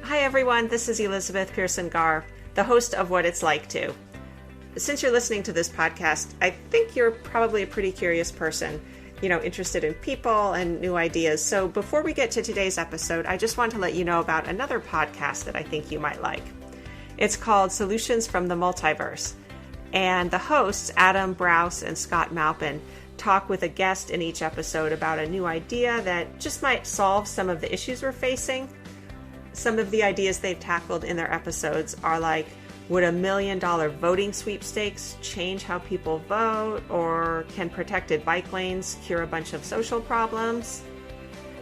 Hi everyone, this is Elizabeth Pearson Garr, the host of What It's Like To. Since you're listening to this podcast, I think you're probably a pretty curious person, interested in people and new ideas. So before we get to today's episode, I just want to let you know about another podcast that I think you might like. It's called Solutions from the Multiverse. And the hosts, Adam Brous and Scott Malpin, talk with a guest in each episode about a new idea that just might solve some of the issues we're facing. Some of the ideas they've tackled in their episodes are like, would $1 million voting sweepstakes change how people vote? Or can protected bike lanes cure a bunch of social problems?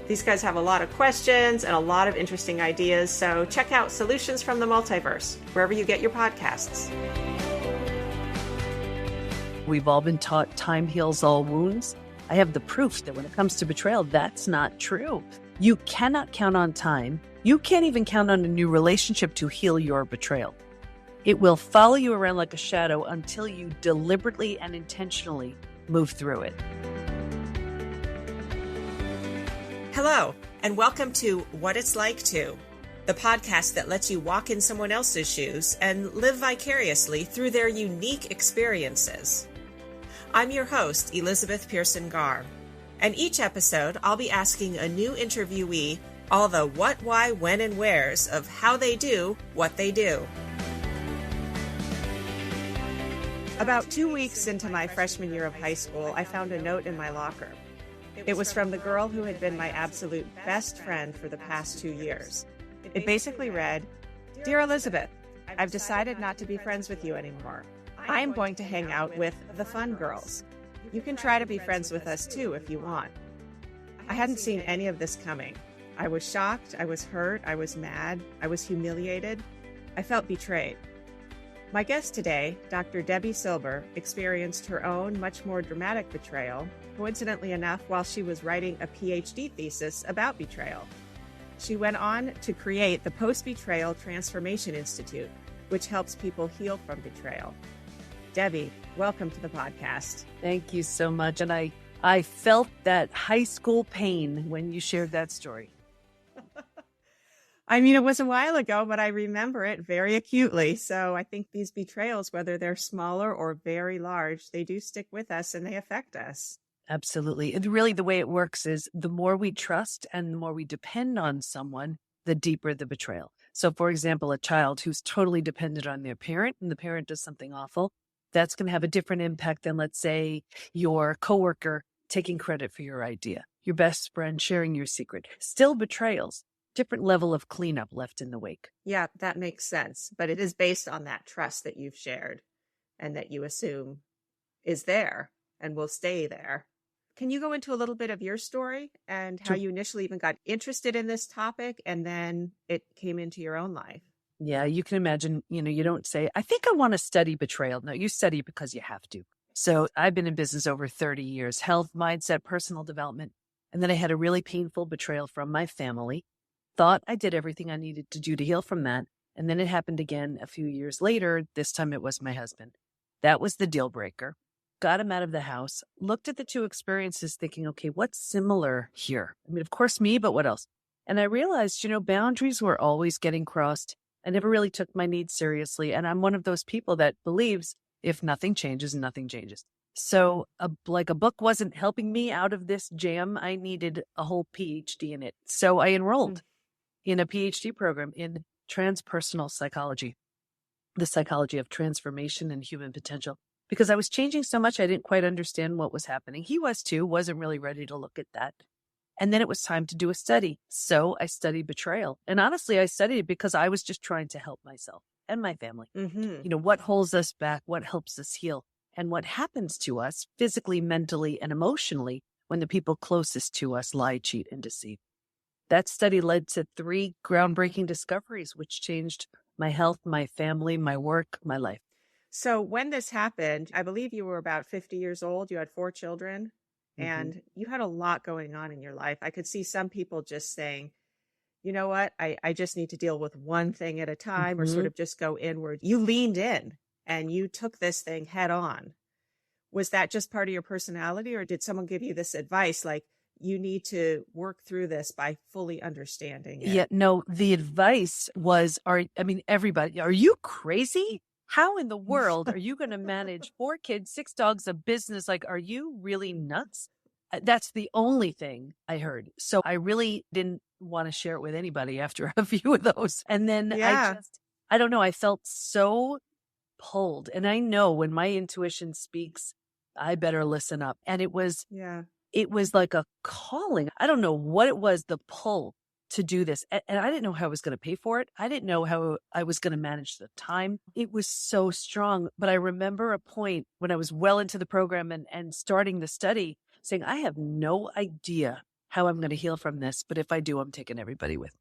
These guys have a lot of questions and a lot of interesting ideas, so check out Solutions from the Multiverse, wherever you get your podcasts. We've all been taught time heals all wounds. I have the proof that when it comes to betrayal, that's not true. You cannot count on time. You can't even count on a new relationship to heal your betrayal. It will follow you around like a shadow until you deliberately and intentionally move through it. Hello, and welcome to What It's Like To, the podcast that lets you walk in someone else's shoes and live vicariously through their unique experiences. I'm your host, Elizabeth Pearson Garr, and each episode I'll be asking a new interviewee all the what, why, when, and wheres of how they do what they do. About 2 weeks into my freshman year of high school, I found a note in my locker. It was from the girl who had been my absolute best friend for the past 2 years. It basically read, "Dear Elizabeth, I've decided not to be friends with you anymore. I am going to hang out with the fun girls. You can try to be friends with us too if you want." I hadn't seen any of this coming. I was shocked, I was hurt, I was mad, I was humiliated. I felt betrayed. My guest today, Dr. Debi Silber, experienced her own much more dramatic betrayal, coincidentally enough, while she was writing a PhD thesis about betrayal. She went on to create the Post-Betrayal Transformation Institute, which helps people heal from betrayal. Debi, welcome to the podcast. Thank you so much. And I felt that high school pain when you shared that story. I mean, it was a while ago, but I remember it very acutely. So I think these betrayals, whether they're smaller or very large, they do stick with us and they affect us. Absolutely. And really the way it works is the more we trust and the more we depend on someone, the deeper the betrayal. So for example, a child who's totally dependent on their parent and the parent does something awful, that's going to have a different impact than, let's say, your coworker taking credit for your idea, your best friend sharing your secret. Still betrayals, different level of cleanup left in the wake. Yeah, that makes sense. But it is based on that trust that you've shared and that you assume is there and will stay there. Can you go into a little bit of your story and how you initially even got interested in this topic and then it came into your own life? Yeah, you can imagine, you don't say, I think I want to study betrayal. No, you study because you have to. So I've been in business over 30 years, health, mindset, personal development. And then I had a really painful betrayal from my family. Thought I did everything I needed to do to heal from that. And then it happened again a few years later. This time it was my husband. That was the deal breaker. Got him out of the house, looked at the two experiences thinking, okay, what's similar here? I mean, of course me, but what else? And I realized, boundaries were always getting crossed. I never really took my needs seriously. And I'm one of those people that believes if nothing changes, nothing changes. So a book wasn't helping me out of this jam. I needed a whole PhD in it. So I enrolled in a PhD program in transpersonal psychology, the psychology of transformation and human potential. Because I was changing so much, I didn't quite understand what was happening. He was too, wasn't really ready to look at that. And then it was time to do a study. So I studied betrayal. And honestly, I studied it because I was just trying to help myself and my family. What holds us back, what helps us heal, and what happens to us physically, mentally, and emotionally when the people closest to us lie, cheat, and deceive. That study led to 3 groundbreaking discoveries, which changed my health, my family, my work, my life. So when this happened, I believe you were about 50 years old. You had 4 children and you had a lot going on in your life. I could see some people just saying, you know what, I just need to deal with one thing at a time or sort of just go inward. You leaned in and you took this thing head on. Was that just part of your personality or did someone give you this advice like, you need to work through this by fully understanding it. Yeah, no, the advice was, everybody, are you crazy? How in the world are you going to manage 4 kids, 6 dogs, a business? Like, are you really nuts? That's the only thing I heard. So I really didn't want to share it with anybody after a few of those. And then Yeah. I don't know, I felt so pulled. And I know when my intuition speaks, I better listen up. And it was like a calling. I don't know what it was, the pull to do this. And I didn't know how I was going to pay for it. I didn't know how I was going to manage the time. It was so strong. But I remember a point when I was well into the program and starting the study saying, I have no idea how I'm going to heal from this. But if I do, I'm taking everybody with me.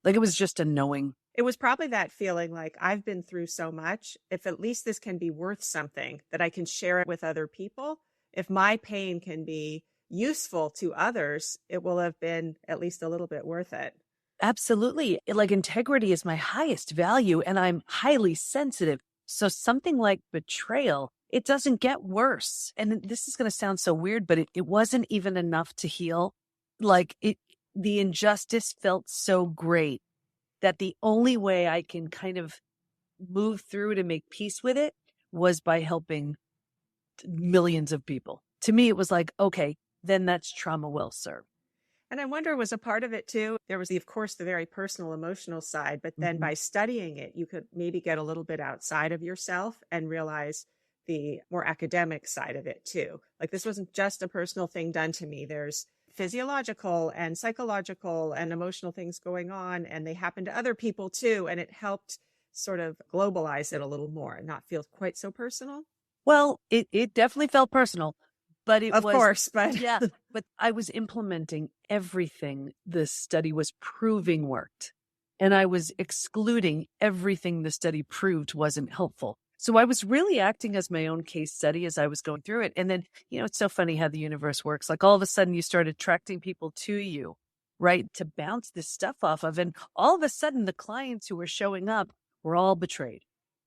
Like, it was just a knowing. It was probably that feeling like, I've been through so much. If at least this can be worth something, that I can share it with other people. If my pain can be useful to others, it will have been at least a little bit worth it. Absolutely. Like, integrity is my highest value, and I'm highly sensitive. So something like betrayal, it doesn't get worse. And this is going to sound so weird, but it wasn't even enough to heal. Like, the injustice felt so great that the only way I can kind of move through to make peace with it was by helping millions of people. To me, it was like, okay, then that's trauma well served. And I wonder, was a part of it too, there was, of course, the very personal, emotional side, but then by studying it, you could maybe get a little bit outside of yourself and realize the more academic side of it too. Like, this wasn't just a personal thing done to me. There's physiological and psychological and emotional things going on, and they happen to other people too. And it helped sort of globalize it a little more and not feel quite so personal. Well, it definitely felt personal, but Of course, but yeah, but I was implementing everything the study was proving worked, and I was excluding everything the study proved wasn't helpful. So I was really acting as my own case study as I was going through it. And then, it's so funny how the universe works. Like, all of a sudden you start attracting people to you, right, to bounce this stuff off of. And all of a sudden the clients who were showing up were all betrayed.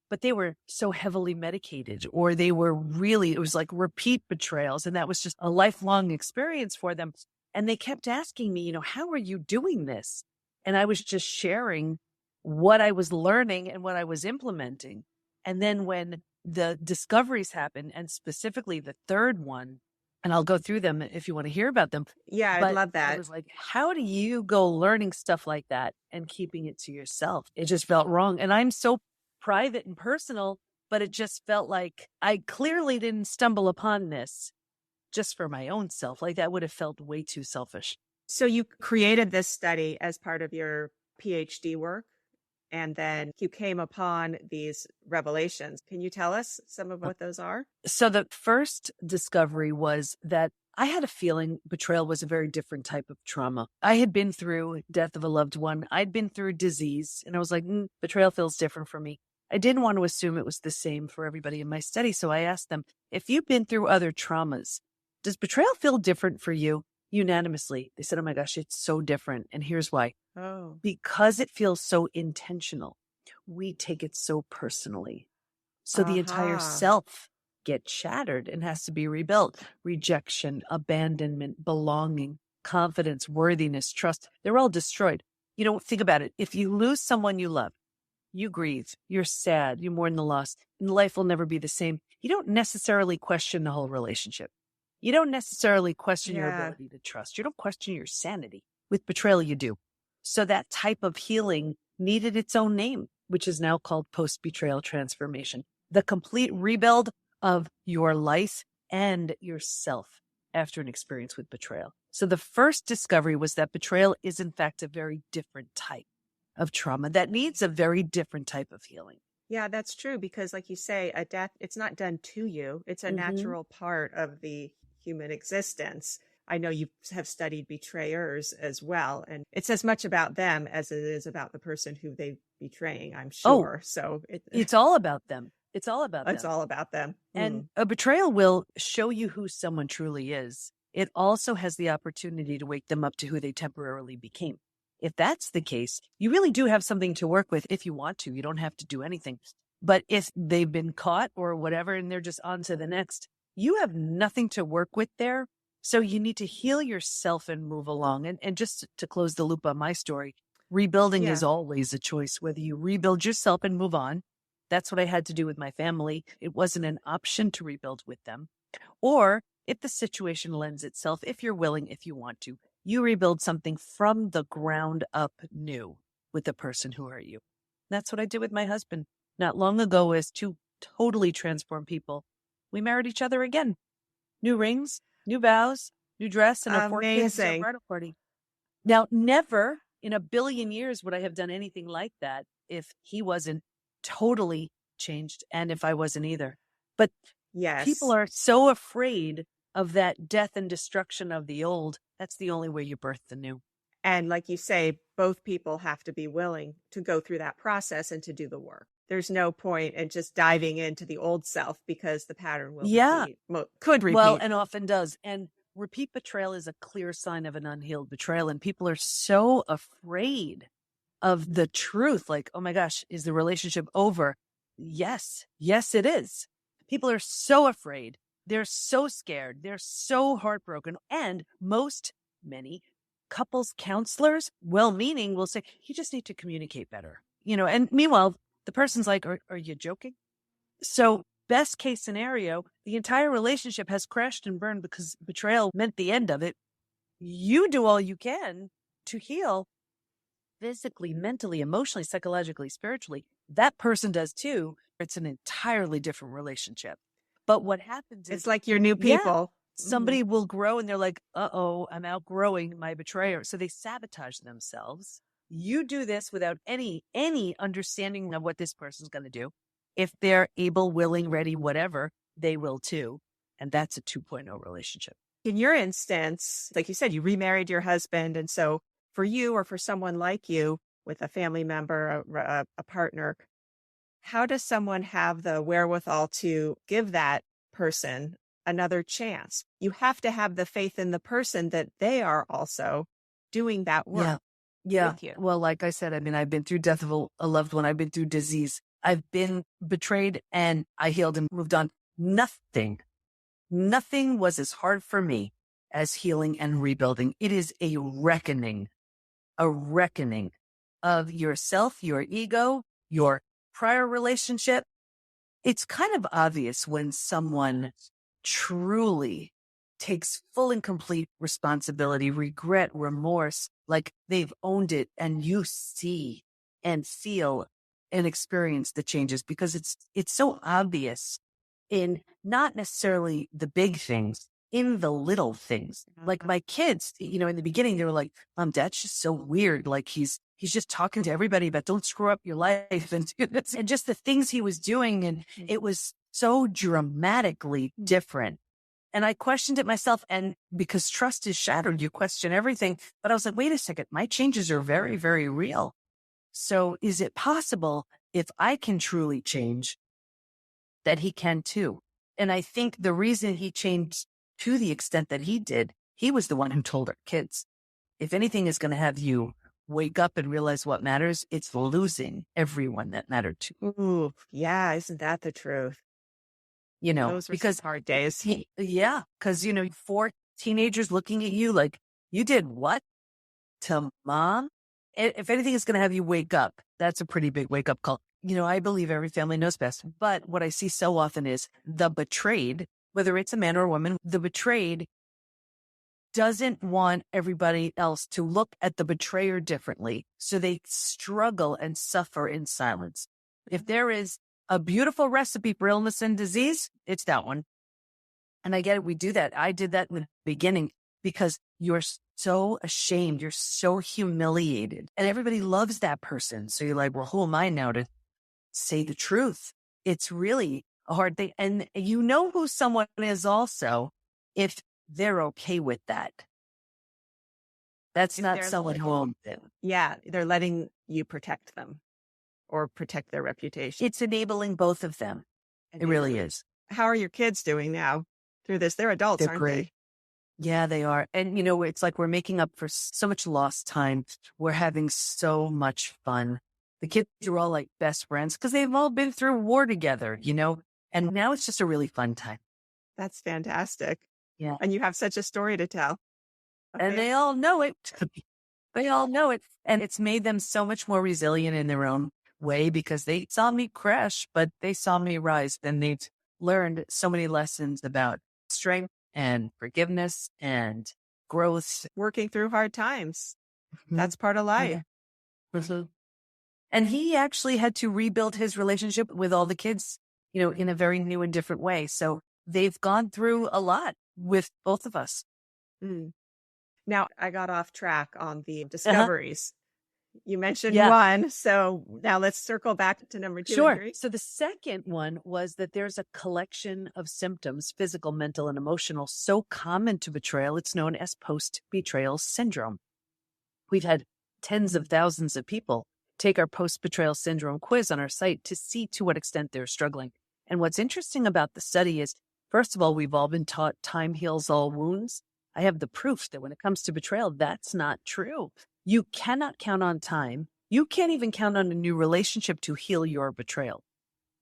But they were so heavily medicated, or they were really, it was like repeat betrayals. And that was just a lifelong experience for them. And they kept asking me, how are you doing this? And I was just sharing what I was learning and what I was implementing. And then when the discoveries happened, and specifically the third one, and I'll go through them if you want to hear about them. Yeah, I'd love that. I was like, how do you go learning stuff like that and keeping it to yourself? It just felt wrong. And I'm so private and personal, but it just felt like I clearly didn't stumble upon this just for my own self. Like, that would have felt way too selfish. So you created this study as part of your PhD work, and then you came upon these revelations. Can you tell us some of what those are? So the first discovery was that I had a feeling betrayal was a very different type of trauma. I had been through death of a loved one. I'd been through disease, and I was like, betrayal feels different for me. I didn't want to assume it was the same for everybody in my study. So I asked them, if you've been through other traumas, does betrayal feel different for you? Unanimously, they said, oh my gosh, it's so different. And here's why. Oh, Because it feels so intentional, we take it so personally. So the entire self gets shattered and has to be rebuilt. Rejection, abandonment, belonging, confidence, worthiness, trust, they're all destroyed. Think about it. If you lose someone you love, you grieve, you're sad, you mourn the loss, and life will never be the same. You don't necessarily question the whole relationship. You don't necessarily question your ability to trust. You don't question your sanity. With betrayal, you do. So that type of healing needed its own name, which is now called post-betrayal transformation. The complete rebuild of your life and yourself after an experience with betrayal. So the first discovery was that betrayal is, in fact, a very different type of trauma that needs a very different type of healing. Yeah, that's true. Because like you say, a death, it's not done to you. It's a natural part of the human existence. I know you have studied betrayers as well, and it's as much about them as it is about the person who they're betraying, I'm sure. So it's all about them. It's all about them. It's all about them. And a betrayal will show you who someone truly is. It also has the opportunity to wake them up to who they temporarily became. If that's the case, you really do have something to work with if you want to. You don't have to do anything. But if they've been caught or whatever, and they're just on to the next, you have nothing to work with there. So you need to heal yourself and move along. And just to close the loop on my story, rebuilding Yeah. is always a choice, whether you rebuild yourself and move on. That's what I had to do with my family. It wasn't an option to rebuild with them. Or if the situation lends itself, if you're willing, if you want to, you rebuild something from the ground up new with the person who hurt you. That's what I did with my husband not long ago as two totally transformed people. We married each other again. New rings, new vows, new dress, and our 4 kids, our Amazing. bridal party. Now, never in a billion years would I have done anything like that if he wasn't totally changed and if I wasn't either. But people Yes. are so afraid of that death and destruction of the old. That's the only way you birth the new. And like you say, both people have to be willing to go through that process and to do the work. There's no point in just diving into the old self because the pattern will Yeah. repeat, could Well, repeat. and often does. And repeat betrayal is a clear sign of an unhealed betrayal. And people are so afraid of the truth. Like, oh my gosh, is the relationship over? Yes. Yes, it is. People are so afraid. They're so scared. They're so heartbroken. And many couples counselors, well-meaning, will say, you just need to communicate better. And meanwhile, the person's like, are you joking? So best case scenario, the entire relationship has crashed and burned because betrayal meant the end of it. You do all you can to heal physically, mentally, emotionally, psychologically, spiritually. That person does too. It's an entirely different relationship. But what happens It's is, like your new people. somebody will grow and they're like, uh-oh, I'm outgrowing my betrayer. So they sabotage themselves. You do this without any understanding of what this person's going to do. If they're able, willing, ready, whatever, they will too. And that's a 2.0 relationship. In your instance, like you said, you remarried your husband. And so for you or for someone like you with a family member, a partner, how does someone have the wherewithal to give that person another chance? You have to have the faith in the person that they are also doing that work with you. Well, like I said, I've been through death of a loved one. I've been through disease. I've been betrayed and I healed and moved on. Nothing was as hard for me as healing and rebuilding. It is a reckoning of yourself, your ego, your prior relationship. It's kind of obvious when someone truly takes full and complete responsibility, regret, remorse, like they've owned it, and you see and feel and experience the changes because it's so obvious in not necessarily the big things, in the little things. Like my kids, in the beginning, they were like, Dad's just so weird. Like he's just talking to everybody about don't screw up your life and just the things he was doing. And it was so dramatically different. And I questioned it myself. And because trust is shattered, you question everything. But I was like, wait a second, my changes are very, very real. So is it possible if I can truly change that he can too? And I think the reason he changed to the extent that he did, he was the one who told our kids, if anything is going to have you wake up and realize what matters, it's losing everyone that mattered to you. Ooh, yeah. Isn't that the truth? Those were Because some hard days. because 4 teenagers looking at you like, you did what to mom? If anything is going to have you wake up, that's a pretty big wake up call. I believe every family knows best. But what I see so often is the betrayed, whether it's a man or a woman, the betrayed doesn't want everybody else to look at the betrayer differently. So they struggle and suffer in silence. If there is a beautiful recipe for illness and disease, it's that one. And I get it. We do that. I did that in the beginning because you're so ashamed. You're so humiliated. And everybody loves that person. So you're like, well, who am I now to say the truth? It's really a hard thing. And you know who someone is also if they're okay with that. That's not someone who owns it. Yeah, they're letting you protect them or protect their reputation. It's enabling both of them. It really is. How are your kids doing now through this? They're adults, They're aren't great. Yeah, they are. And, it's like we're making up for so much lost time. We're having so much fun. The kids are all like best friends because they've all been through war together, and now it's just a really fun time. That's fantastic. Yeah. And you have such a story to tell. And Okay. they all know it. They all know it. And it's made them so much more resilient in their own way because they saw me crash, but they saw me rise. And they've learned so many lessons about strength and forgiveness and growth. Working through hard times. Mhm. That's part of life. Yeah. Mhm. And he actually had to rebuild his relationship with all the kids, in a very new and different way. So they've gone through a lot with both of us. Mm. Now, I got off track on the Uh-huh. discoveries. You mentioned Yeah. one, so now let's circle back to number 2 and Sure. 3. So the second one was that there's a collection of symptoms, physical, mental, and emotional, so common to betrayal. It's known as post-betrayal syndrome. We've had tens of thousands of people take our post-betrayal syndrome quiz on our site to see to what extent they're struggling. And what's interesting about the study is, first of all, we've all been taught time heals all wounds. I have the proof that when it comes to betrayal, that's not true. You cannot count on time. You can't even count on a new relationship to heal your betrayal.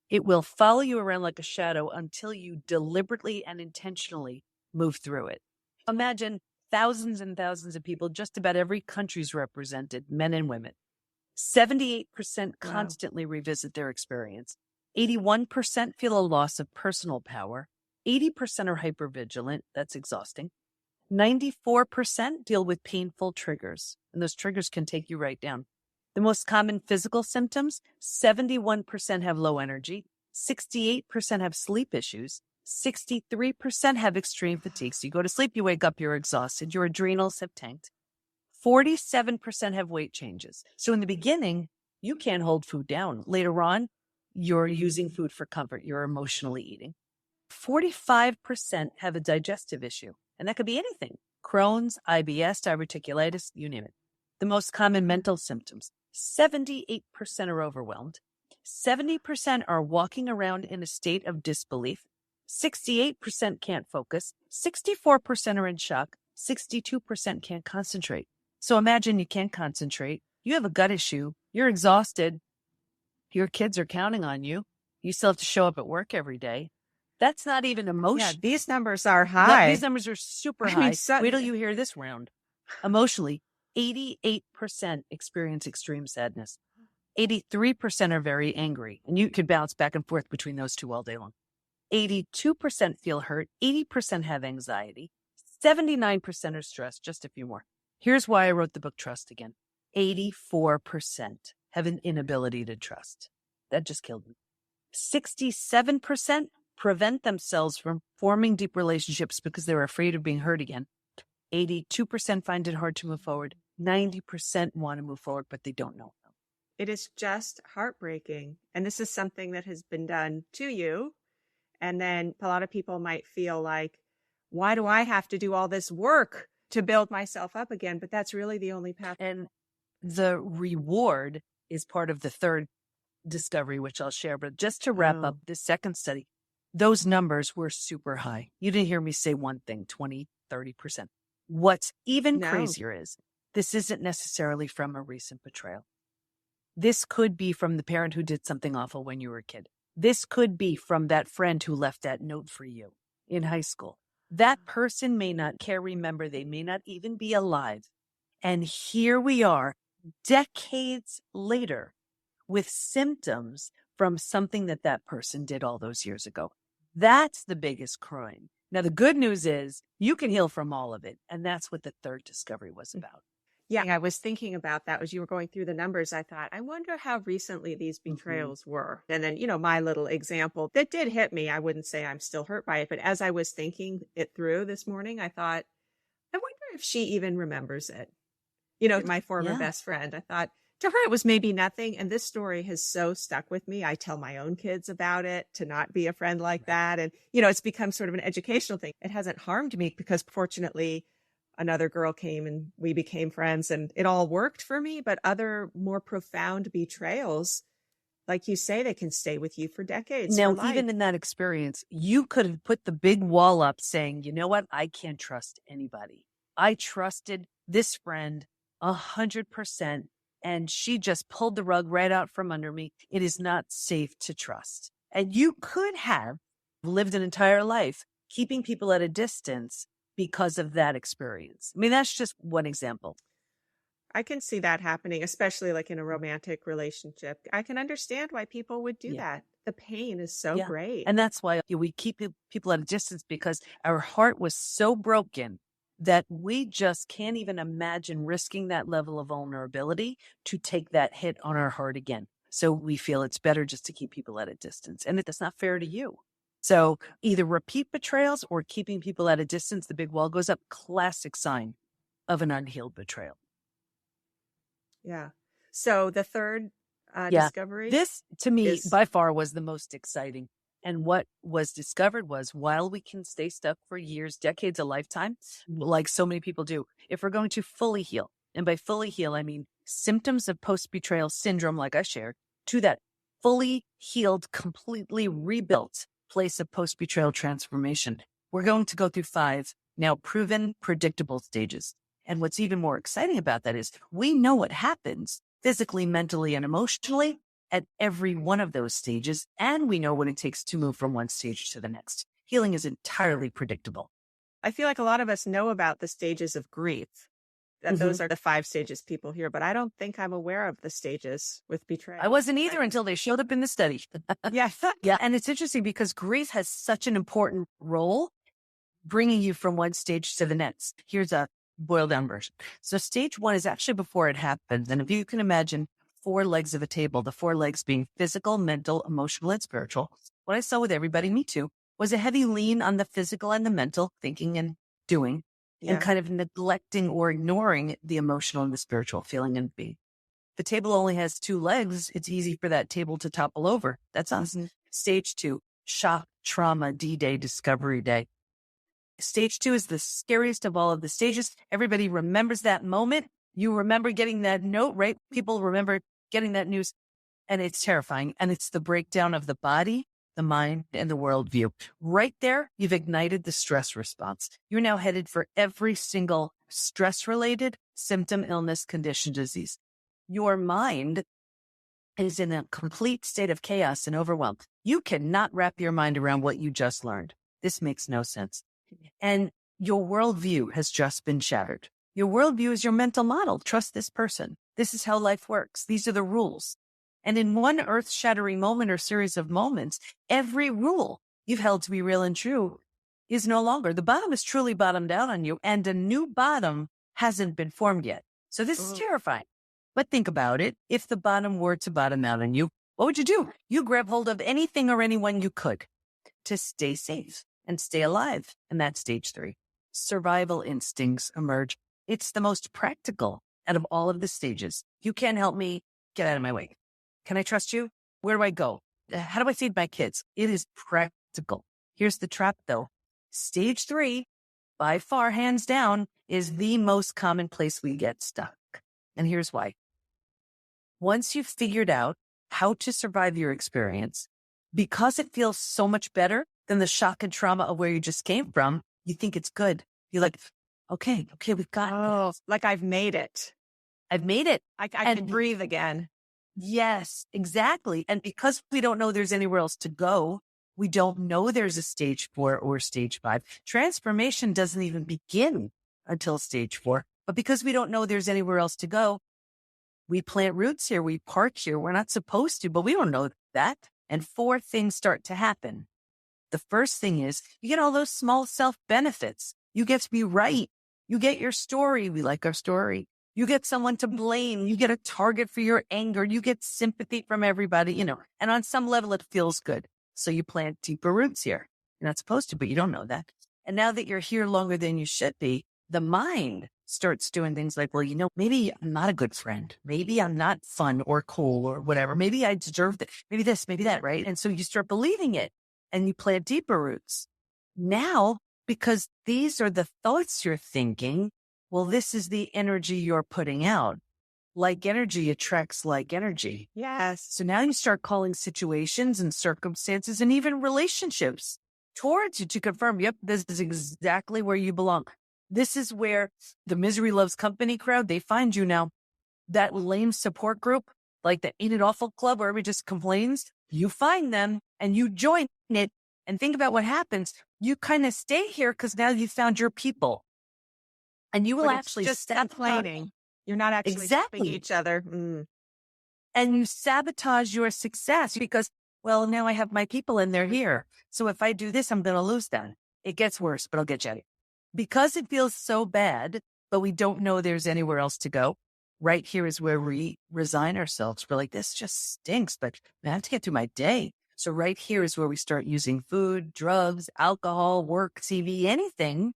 It will follow you around like a shadow until you deliberately and intentionally move through it. Imagine thousands and thousands of people, just about every country's represented, men and women. 78% Wow. constantly revisit their experience. 81% feel a loss of personal power. 80% are hypervigilant. That's exhausting. 94% deal with painful triggers, and those triggers can take you right down. The most common physical symptoms, 71% have low energy, 68% have sleep issues, 63% have extreme fatigue. So you go to sleep, you wake up, you're exhausted, your adrenals have tanked. 47% have weight changes. So in the beginning, you can't hold food down. Later on, you're using food for comfort, you're emotionally eating. 45% have a digestive issue, and that could be anything. Crohn's, IBS, diverticulitis, you name it. The most common mental symptoms, 78% are overwhelmed. 70% are walking around in a state of disbelief. 68% can't focus. 64% are in shock. 62% can't concentrate. So imagine you can't concentrate. You have a gut issue. You're exhausted. Your kids are counting on you. You still have to show up at work every day. That's not even Yeah, emotion. these numbers are high. These numbers are super I high. mean, Wait till you hear this round. Emotionally, 88% experience extreme sadness. 83% are very angry, and you could bounce back and forth between those two all day long. 82% feel hurt. 80% have anxiety. 79% are stressed. Just a few more. Here's why I wrote the book Trust Again. 84% have an inability to trust. That just killed me. 67% prevent themselves from forming deep relationships because they're afraid of being hurt again. 82% find it hard to move forward. 90% want to move forward, but they don't know. it is just heartbreaking. And this is something that has been done to you. And then a lot of people might feel like, why do I have to do all this work to build myself up again? But that's really the only path. And the reward is part of the third discovery, which I'll share. But just to wrap up this second study, those numbers were super high. You didn't hear me say one thing, 20, 30%. What's even crazier is this isn't necessarily from a recent betrayal. This could be from the parent who did something awful when you were a kid. This could be from that friend who left that note for you in high school. That person may not care, remember, they may not even be alive. And here we are, decades later, with symptoms from something that person did all those years ago. That's the biggest crime. Now, the good news is you can heal from all of it. And that's what the third discovery was about. Yeah, I was thinking about that as you were going through the numbers. I thought, I wonder how recently these betrayals were. And then, my little example that did hit me. I wouldn't say I'm still hurt by it, but as I was thinking it through this morning, I thought, I wonder if she even remembers it. My former best friend, I thought to her, it was maybe nothing. And this story has so stuck with me. I tell my own kids about it, to not be a friend like that. And, it's become sort of an educational thing. It hasn't harmed me because fortunately, another girl came and we became friends and it all worked for me. But other more profound betrayals, like you say, they can stay with you for decades. Now, even in that experience, you could have put the big wall up saying, you know what? I can't trust anybody. I trusted this friend 100%, and she just pulled the rug right out from under me. It is not safe to trust. And you could have lived an entire life keeping people at a distance because of that experience. I mean, that's just one example. I can see that happening, especially like in a romantic relationship. I can understand why people would do that. The pain is so great. And that's why we keep people at a distance, because our heart was so broken that we just can't even imagine risking that level of vulnerability to take that hit on our heart again. So we feel it's better just to keep people at a distance. And that's not fair to you. So either repeat betrayals or keeping people at a distance, the big wall goes up, classic sign of an unhealed betrayal. Yeah. So the third discovery. This, to me, by far was the most exciting. And what was discovered was, while we can stay stuck for years, decades, a lifetime, like so many people do, if we're going to fully heal, and by fully heal, I mean symptoms of post-betrayal syndrome, like I shared, to that fully healed, completely rebuilt place of post-betrayal transformation, we're going to go through 5 now proven, predictable stages. And what's even more exciting about that is we know what happens physically, mentally, and emotionally at every one of those stages. And we know what it takes to move from one stage to the next. Healing is entirely predictable. I feel like a lot of us know about the stages of grief, that those are the 5 stages people hear, but I don't think I'm aware of the stages with betrayal. I wasn't either until they showed up in the study. Yeah. And it's interesting because grief has such an important role bringing you from one stage to the next. Here's a boiled down version. So stage 1 is actually before it happens. And if you can imagine 4 legs of a table, the 4 legs being physical, mental, emotional, and spiritual, what I saw with everybody, me too, was a heavy lean on the physical and the mental, thinking and doing, and kind of neglecting or ignoring the emotional and the spiritual, feeling and being. The table only has 2 legs. It's easy for that table to topple over. That's us. Stage 2, shock, trauma, D-Day, discovery day. Stage 2 is the scariest of all of the stages. Everybody remembers that moment. You remember getting that note, right? People remember getting that news, and it's terrifying. And it's the breakdown of the body, the mind, and the worldview. Right there, you've ignited the stress response. You're now headed for every single stress-related symptom, illness, condition, disease. Your mind is in a complete state of chaos and overwhelm. You cannot wrap your mind around what you just learned. This makes no sense. And your worldview has just been shattered. Your worldview is your mental model. Trust this person. This is how life works. These are the rules. And in one earth-shattering moment or series of moments, every rule you've held to be real and true is no longer. The bottom is truly bottomed out on you, and a new bottom hasn't been formed yet. So this is terrifying. But think about it. If the bottom were to bottom out on you, what would you do? You grab hold of anything or anyone you could to stay safe and stay alive. And that's stage 3. Survival instincts emerge. It's the most practical out of all of the stages. You can't help me. Get out of my way. Can I trust you? Where do I go? How do I feed my kids? It is practical. Here's the trap, though. Stage 3, by far, hands down, is the most common place we get stuck. And here's why. Once you've figured out how to survive your experience, because it feels so much better than the shock and trauma of where you just came from, you think it's good. You're like, okay, we've got this. Like I've made it. I've made it. I can breathe again. Yes, exactly. And because we don't know there's anywhere else to go, we don't know there's a stage 4 or stage 5. Transformation doesn't even begin until stage 4. But because we don't know there's anywhere else to go, we plant roots here, we park here. We're not supposed to, but we don't know that. And 4 things start to happen. The first thing is you get all those small self-benefits. You get to be right. You get your story. We like our story. You get someone to blame. You get a target for your anger. You get sympathy from everybody, and on some level it feels good. So you plant deeper roots here. You're not supposed to, but you don't know that. And now that you're here longer than you should be, the mind starts doing things like, well, maybe I'm not a good friend. Maybe I'm not fun or cool or whatever. Maybe I deserve that. Maybe this, maybe that, right? And so you start believing it and you plant deeper roots. Now, because these are the thoughts you're thinking, well, this is the energy you're putting out. Like energy attracts like energy. Yes. So now you start calling situations and circumstances and even relationships towards you to confirm, yep, this is exactly where you belong. This is where the misery loves company crowd, they find you now. That lame support group, like the Ain't It Awful Club where everybody just complains, you find them and you join it And think about what happens. You kind of stay here because now you found your people. And you will But actually it's just sabotage. complaining. You're not actually helping Exactly. each other. Mm. And you sabotage your success because, well, now I have my people and they're here. So if I do this, I'm going to lose them. It gets worse, but I'll get you. Because it feels so bad, but we don't know there's anywhere else to go. Right here is where we resign ourselves. We're like, this just stinks, but I have to get through my day. So right here is where we start using food, drugs, alcohol, work, TV, anything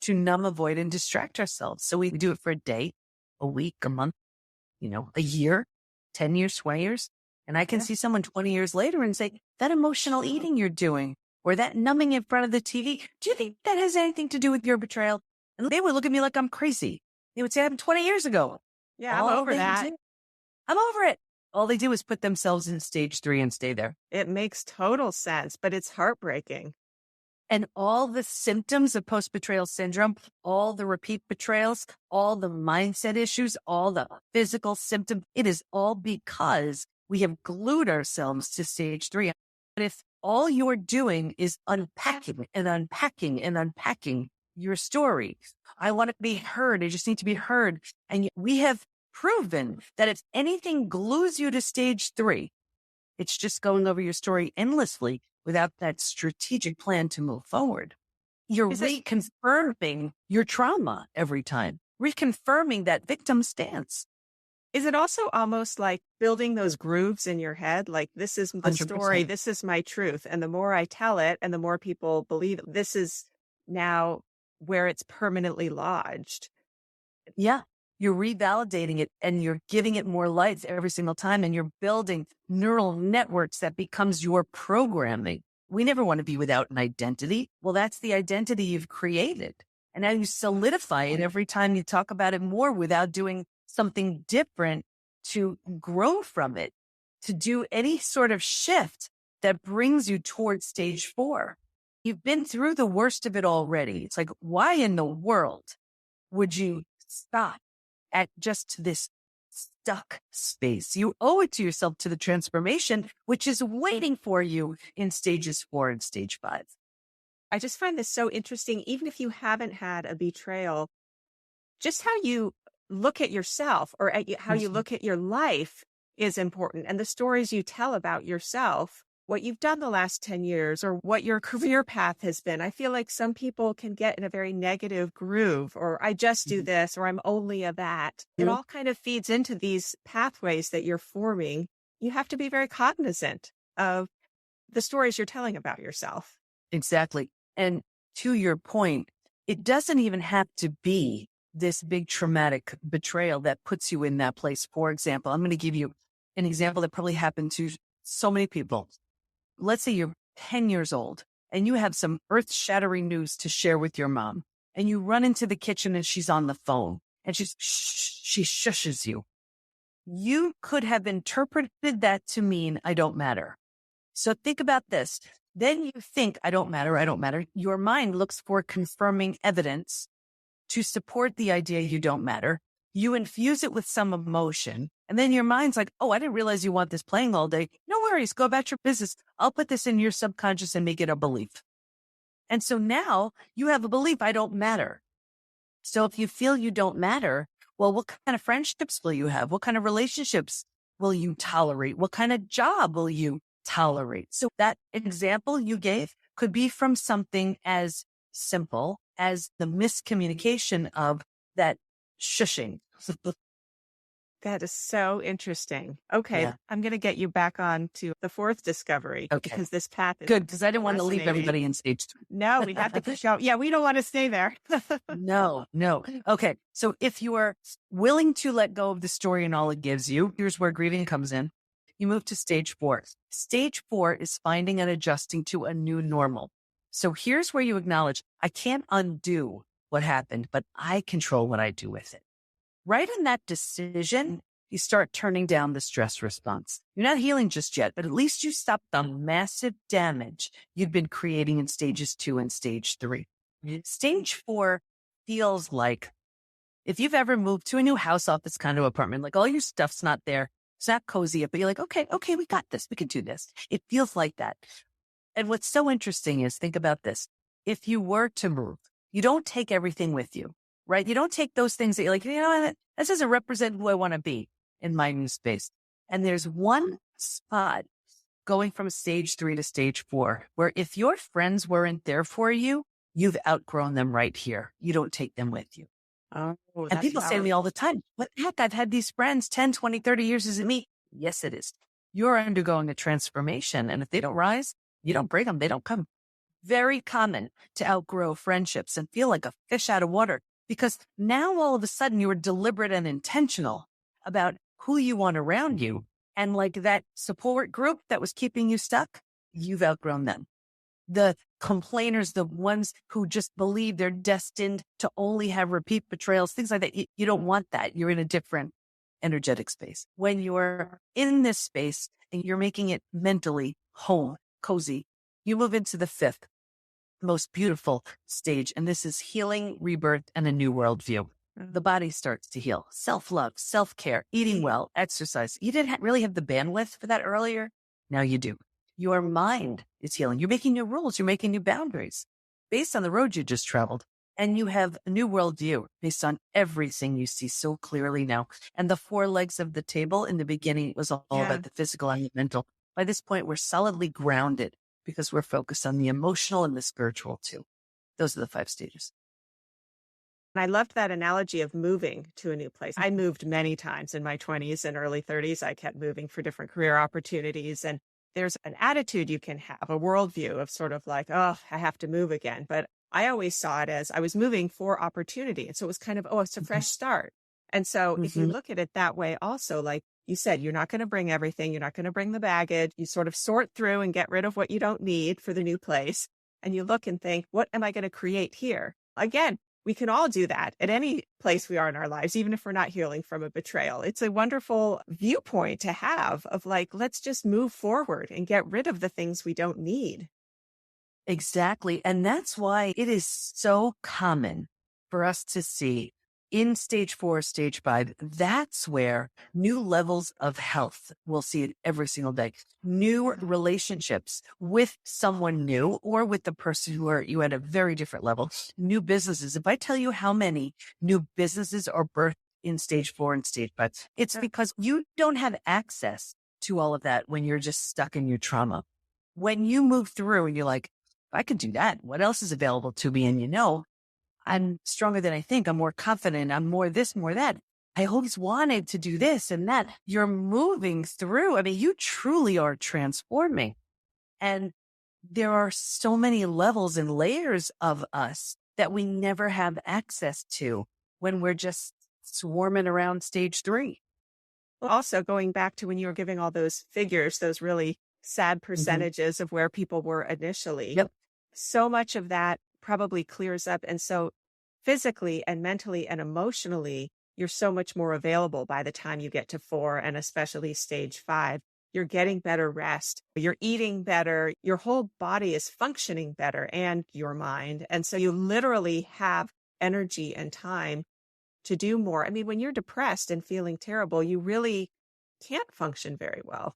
to numb, avoid, and distract ourselves. So we do it for a day, a week, a month, a year, 10 years, 20 years. And I can see someone 20 years later and say, that emotional eating you're doing or that numbing in front of the TV, do you think that has anything to do with your betrayal? And they would look at me like I'm crazy. They would say it happened 20 years ago. Yeah, I'm over that. I'm over it. All they do is put themselves in stage 3 and stay there. It makes total sense, but it's heartbreaking. And all the symptoms of post-betrayal syndrome, all the repeat betrayals, all the mindset issues, all the physical symptoms, it is all because we have glued ourselves to stage 3. But if all you're doing is unpacking and unpacking and unpacking your story, I want to be heard. I just need to be heard. And we have proven that if anything glues you to stage 3, it's just going over your story endlessly without that strategic plan to move forward. You're reconfirming your trauma every time, reconfirming that victim stance. Is it also almost like building those grooves in your head? Like, this is the 100%. story, this is my truth. And the more I tell it and the more people believe it, this is now where it's permanently lodged. Yeah. You're revalidating it and you're giving it more life every single time. And you're building neural networks that becomes your programming. We never want to be without an identity. Well, that's the identity you've created. And now you solidify it every time you talk about it more without doing something different to grow from it, to do any sort of shift that brings you towards stage 4. You've been through the worst of it already. It's like, why in the world would you stop at just this stuck space? You owe it to yourself to the transformation, which is waiting for you in stages 4 and stage 5. I just find this so interesting. Even if you haven't had a betrayal, just how you look at yourself or how you look at your life is important. And the stories you tell about yourself, what you've done the last 10 years or what your career path has been. I feel like some people can get in a very negative groove, or I just do this, or I'm only a that. It all kind of feeds into these pathways that you're forming. You have to be very cognizant of the stories you're telling about yourself. Exactly. And to your point, it doesn't even have to be this big traumatic betrayal that puts you in that place. For example, I'm going to give you an example that probably happened to so many people. Let's say you're 10 years old and you have some earth-shattering news to share with your mom, and you run into the kitchen and she's on the phone and she shushes you. You could have interpreted that to mean I don't matter. So think about this. Then you think I don't matter, I don't matter. Your mind looks for confirming evidence to support the idea you don't matter. You infuse it with some emotion, and then your mind's like, oh, I didn't realize you want this playing all day. No worries, go about your business. I'll put this in your subconscious and make it a belief. And so now you have a belief, I don't matter. So if you feel you don't matter, well, what kind of friendships will you have? What kind of relationships will you tolerate? What kind of job will you tolerate? So that example you gave could be from something as simple as the miscommunication of that shushing. That is so interesting. Okay, Yeah. I'm going to get you back on to the 4th discovery because this path is good, because I didn't want to leave fascinating. everybody in stage 3. No, we have to push out. Yeah, we don't want to stay there. No. Okay. So if you are willing to let go of the story and all it gives you, here's where grieving comes in. You move to stage 4. Stage 4 is finding and adjusting to a new normal. So here's where you acknowledge, I can't undo what happened, but I control what I do with it. Right in that decision, you start turning down the stress response. You're not healing just yet, but at least you stop the massive damage you've been creating in stages 2 and stage 3. Stage 4 feels like if you've ever moved to a new house, office, condo, apartment, like all your stuff's not there. It's not cozy, but you're like, okay, we got this. We can do this. It feels like that. And what's so interesting is, think about this. If you were to move, you don't take everything with you, right? You don't take those things that you're like, that doesn't represent who I want to be in my new space. And there's one spot going from stage 3 to stage 4, where if your friends weren't there for you, you've outgrown them right here. You don't take them with you. Oh, And that's people say to me all the time, what the heck? I've had these friends 10, 20, 30 years. Is it me? Yes, it is. You're undergoing a transformation. And if they don't rise, you don't bring them. They don't come. Very common to outgrow friendships and feel like a fish out of water, because now all of a sudden you are deliberate and intentional about who you want around you. And like that support group that was keeping you stuck, you've outgrown them. The complainers, the ones who just believe they're destined to only have repeat betrayals, things like that. You don't want that. You're in a different energetic space. When you're in this space and you're making it mentally home, cozy, you move into the 5th most beautiful stage. And this is healing, rebirth, and a new worldview. The body starts to heal. Self-love, self-care, eating well, exercise. You didn't really have the bandwidth for that earlier. Now you do. Your mind is healing. You're making new rules. You're making new boundaries based on the road you just traveled. And you have a new worldview based on everything you see so clearly now. And the 4 legs of the table in the beginning, it was all about the physical and the mental. By this point, we're solidly grounded because we're focused on the emotional and the spiritual too. Those are the 5 stages. And I loved that analogy of moving to a new place. I moved many times in my 20s and early 30s. I kept moving for different career opportunities. And there's an attitude you can have, a worldview of sort of like, oh, I have to move again. But I always saw it as I was moving for opportunity. And so it was kind of, oh, it's a fresh start. And so if you look at it that way also, like you said, you're not going to bring everything. You're not going to bring the baggage. You sort of sort through and get rid of what you don't need for the new place. And you look and think, what am I going to create here? Again, we can all do that at any place we are in our lives, even if we're not healing from a betrayal. It's a wonderful viewpoint to have of like, let's just move forward and get rid of the things we don't need. Exactly. And that's why it is so common for us to see in stage 4, stage 5, that's where new levels of health, we'll see it every single day. New relationships with someone new or with the person who are you at a very different level. New businesses. If I tell you how many new businesses are birthed in stage 4 and stage 5, it's because you don't have access to all of that when you're just stuck in your trauma. When you move through and you're like, I could do that. What else is available to me? And I'm stronger than I think. I'm more confident. I'm more this, more that. I always wanted to do this and that. You're moving through. I mean, you truly are transforming. And there are so many levels and layers of us that we never have access to when we're just swarming around stage 3. Also, going back to when you were giving all those figures, those really sad percentages of where people were initially, so much of that probably clears up. And so physically and mentally and emotionally, you're so much more available by the time you get to 4 and especially stage 5. You're getting better rest. You're eating better. Your whole body is functioning better and your mind. And so you literally have energy and time to do more. I mean, when you're depressed and feeling terrible, you really can't function very well.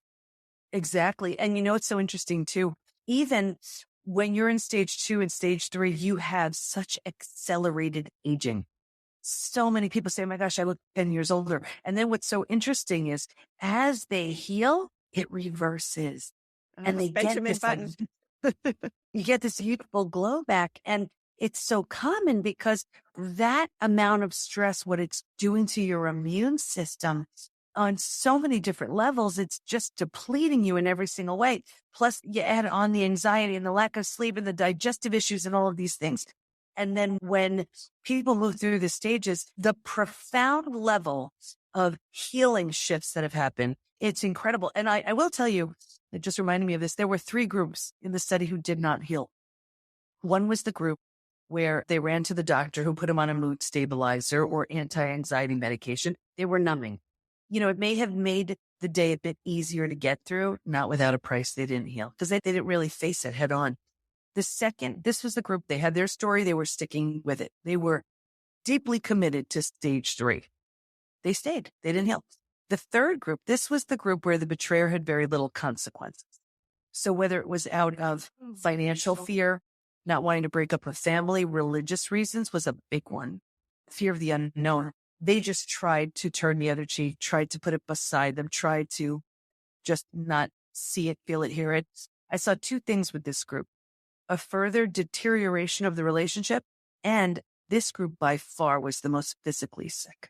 Exactly. And it's so interesting too. Even when you're in stage 2 and stage 3, you have such accelerated aging. So many people say, oh my gosh, I look 10 years older. And then what's so interesting is as they heal, it reverses. And they Benjamin Button. You get this youthful glow back. And it's so common because that amount of stress, what it's doing to your immune system on so many different levels, it's just depleting you in every single way. Plus you add on the anxiety and the lack of sleep and the digestive issues and all of these things. And then when people move through the stages, the profound level of healing shifts that have happened, it's incredible. And I will tell you, it just reminded me of this. There were 3 groups in the study who did not heal. One was the group where they ran to the doctor who put them on a mood stabilizer or anti-anxiety medication. They were numbing. It may have made the day a bit easier to get through, not without a price. They didn't heal because they didn't really face it head on. The second, this was the group, they had their story. They were sticking with it. They were deeply committed to stage 3. They stayed. They didn't heal. The third group, this was the group where the betrayer had very little consequences. So whether it was out of financial fear, not wanting to break up with family, religious reasons was a big one. Fear of the unknown. They just tried to turn the other cheek, tried to put it beside them, tried to just not see it, feel it, hear it. I saw two things with this group: a further deterioration of the relationship, and this group by far was the most physically sick.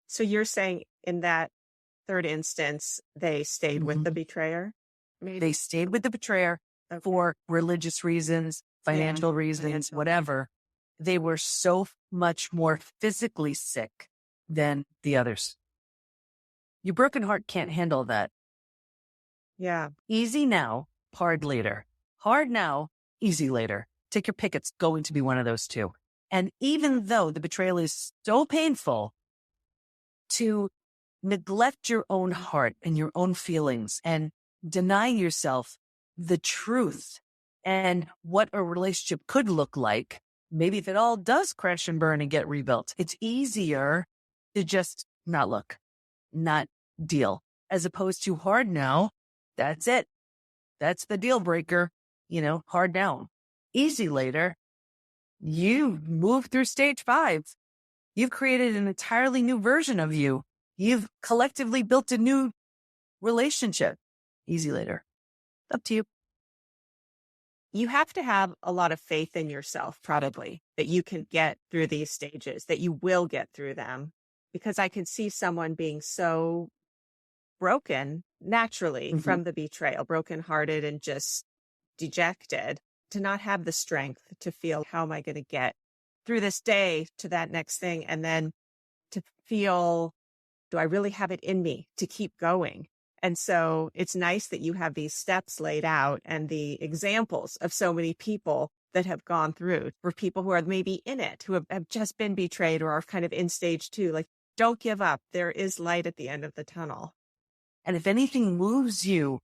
So you're saying in that third instance, they stayed with the betrayer? Maybe? They stayed with the betrayer for religious reasons, financial reasons, whatever. They were so much more physically sick than the others. Your broken heart can't handle that. Yeah. Easy now, hard later. Hard now, easy later. Take your pick. It's going to be one of those two. And even though the betrayal is so painful, to neglect your own heart and your own feelings and deny yourself the truth and what a relationship could look like, maybe if it all does crash and burn and get rebuilt, it's easier to just not look, not deal, as opposed to hard now. That's it. That's the deal breaker, hard now. Easy later. You move through stage 5. You've created an entirely new version of you. You've collectively built a new relationship. Easy later. Up to you. You have to have a lot of faith in yourself, probably, that you can get through these stages, that you will get through them. Because I can see someone being so broken naturally from the betrayal, brokenhearted and just dejected, to not have the strength to feel, how am I going to get through this day to that next thing? And then to feel, do I really have it in me to keep going? And so it's nice that you have these steps laid out and the examples of so many people that have gone through, for people who are maybe in it, who have just been betrayed or are kind of in stage 2. Like, don't give up. There is light at the end of the tunnel. And if anything moves you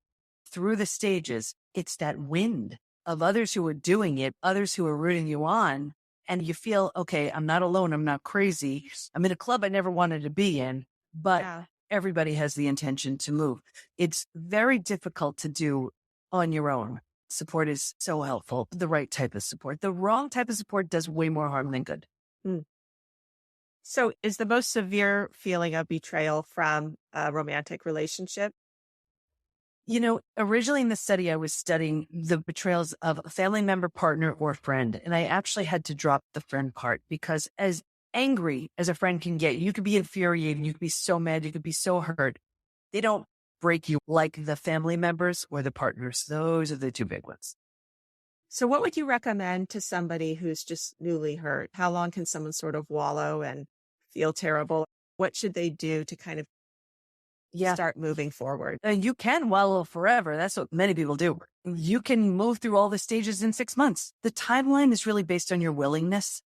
through the stages, it's that wind of others who are doing it, others who are rooting you on. And you feel, okay, I'm not alone. I'm not crazy. I'm in a club I never wanted to be in, but everybody has the intention to move. It's very difficult to do on your own. Support is so helpful. The right type of support. The wrong type of support does way more harm than good. So is the most severe feeling of betrayal from a romantic relationship? Originally in the study, I was studying the betrayals of a family member, partner, or friend. And I actually had to drop the friend part, because as angry as a friend can get, you could be infuriated, you could be so mad, you could be so hurt. They don't break you like the family members or the partners. Those are the two big ones. So what would you recommend to somebody who's just newly hurt? How long can someone sort of wallow and feel terrible? What should they do to kind of start moving forward? And you can wallow forever. That's what many people do. You can move through all the stages in 6 months. The timeline is really based on your willingness.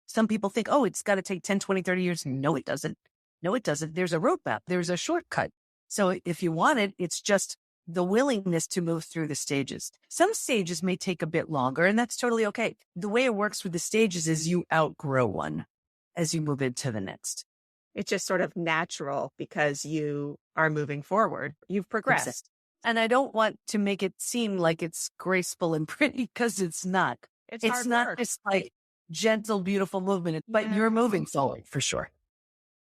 Some people think, it's got to take 10, 20, 30 years. No, it doesn't. No, it doesn't. There's a roadmap. There's a shortcut. So if you want it, it's just the willingness to move through the stages. Some stages may take a bit longer, and that's totally okay. The way it works with the stages is you outgrow one as you move into the next. It's just sort of natural because you are moving forward. You've progressed. Exactly. And I don't want to make it seem like it's graceful and pretty, because it's not. It's not just like gentle, beautiful movement, but you're moving forward for sure.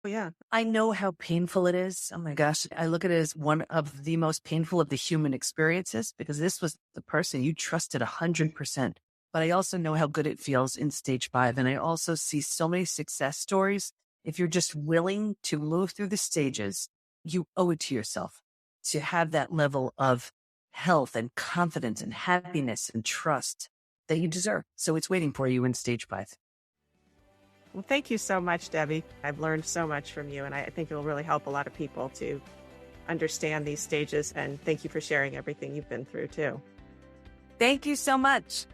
Yeah. I know how painful it is. Oh my gosh. I look at it as one of the most painful of the human experiences, because this was the person you trusted 100%. But I also know how good it feels in stage 5. And I also see so many success stories. If you're just willing to move through the stages, you owe it to yourself to have that level of health and confidence and happiness and trust that you deserve. So it's waiting for you in stage 5. Well, thank you so much, Debi. I've learned so much from you, and I think it will really help a lot of people to understand these stages. And thank you for sharing everything you've been through, too. Thank you so much.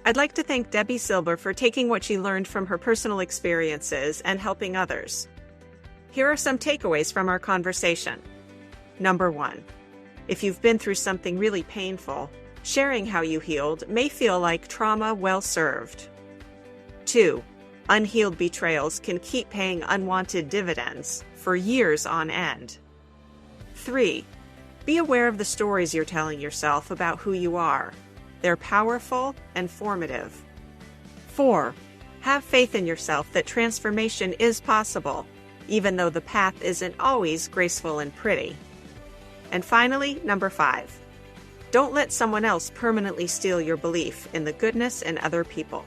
I'd like to thank Debi Silber for taking what she learned from her personal experiences and helping others. Here are some takeaways from our conversation. Number 1, if you've been through something really painful, sharing how you healed may feel like trauma well served. 2, unhealed betrayals can keep paying unwanted dividends for years on end. 3. Be aware of the stories you're telling yourself about who you are. They're powerful and formative. 4. Have faith in yourself that transformation is possible, even though the path isn't always graceful and pretty. And finally, number 5. Don't let someone else permanently steal your belief in the goodness in other people.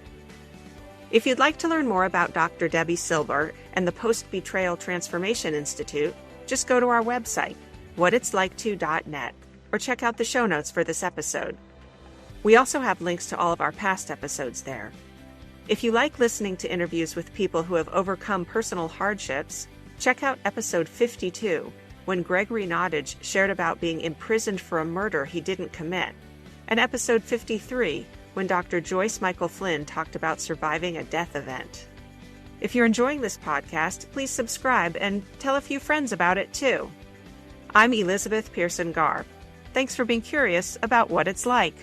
If you'd like to learn more about Dr. Debi Silber and the Post-Betrayal Transformation Institute, just go to our website, whatitslike2.net, or check out the show notes for this episode. We also have links to all of our past episodes there. If you like listening to interviews with people who have overcome personal hardships, check out episode 52, when Gregory Nottage shared about being imprisoned for a murder he didn't commit, and episode 53, when Dr. Joyce Michael Flynn talked about surviving a death event. If you're enjoying this podcast, please subscribe and tell a few friends about it too. I'm Elizabeth Pearson Garr. Thanks for being curious about what it's like.